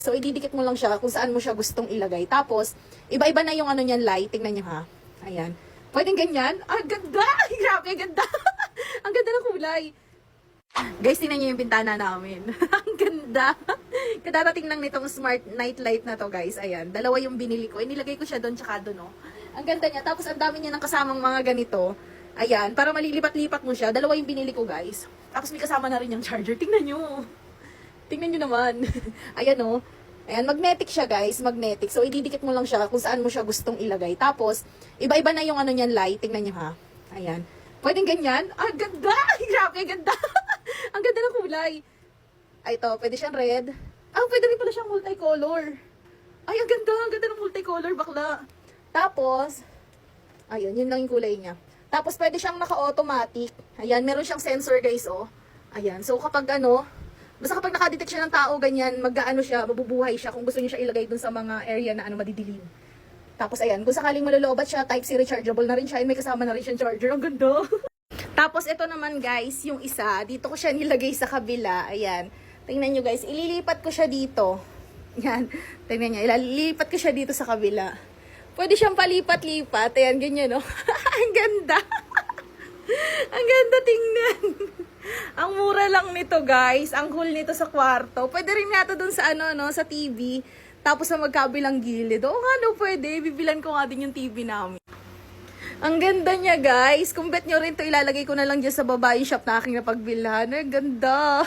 So, ididikit mo lang siya kung saan mo siya gustong ilagay. Tapos, iba-iba na yung ano niyan, light. Tingnan nyo ha. Ayan. Pwedeng ganyan. Ah, ganda! Grabe, ganda! Ang ganda ng kulay. Guys, tingnan nyo yung bintana namin. Ang ganda! Kadarating lang nitong smart night light na to, guys. Ayan. Dalawa yung binili ko. Inilagay ko siya doon tsaka doon, oh. Ang ganda niya. Tapos, ang dami niya ng kasamang mga ganito. Ayan. Para malilipat-lipat mo siya. Dalawa yung binili ko, guys. Tapos, may kasama na rin yung charger. Tingnan nyo. Tingnan nyo naman. Ayan o. Ayan, magnetic siya guys. Magnetic. So, ididikit mo lang siya kung saan mo siya gustong ilagay. Tapos, iba-iba na yung ano niyan, light. Tingnan nyo ha. Ayan. Pwedeng ganyan. Ah, ganda! Grabe, ganda! Ang ganda ng kulay. Ay, ito. Pwede siyang red. Ah, pwede rin pala siyang multicolor. Ay, ang ganda. Ang ganda ng multicolor, bakla. Tapos, ayun. Yun lang yung kulay niya. Tapos, pwede siyang naka-automatic. Ayan, meron siyang sensor guys, oh. Ayan. So, kapag ano, basta kapag nakadetect siya ng tao, ganyan, mag-ano siya, mabubuhay siya kung gusto niyo siya ilagay dun sa mga area na ano, madidilim. Tapos ayan, kung sakaling malolobat siya, Type-C rechargeable na rin siya, may kasama na rin siyang charger. Ang ganda! Tapos ito naman guys, yung isa, dito ko siya nilagay sa kabila. Ayan, tingnan nyo guys, ililipat ko siya dito. Ayan, tingnan nyo, ililipat ko siya dito sa kabila. Pwede siyang palipat-lipat. Ayan, ganyan no. Ang ganda! Ang ganda tingnan! Ang mura lang nito guys. Ang cool nito sa kwarto. Pwede rin nato dun sa ano, no, sa TV. Tapos sa magkabilang gilid. Oo nga no, pwede. Bibilan ko nga din yung TV namin. Ang ganda niya guys. Kung bet nyo rin to, ilalagay ko na lang dyan sa baba yung shop na aking napagbilhan. Ang ganda.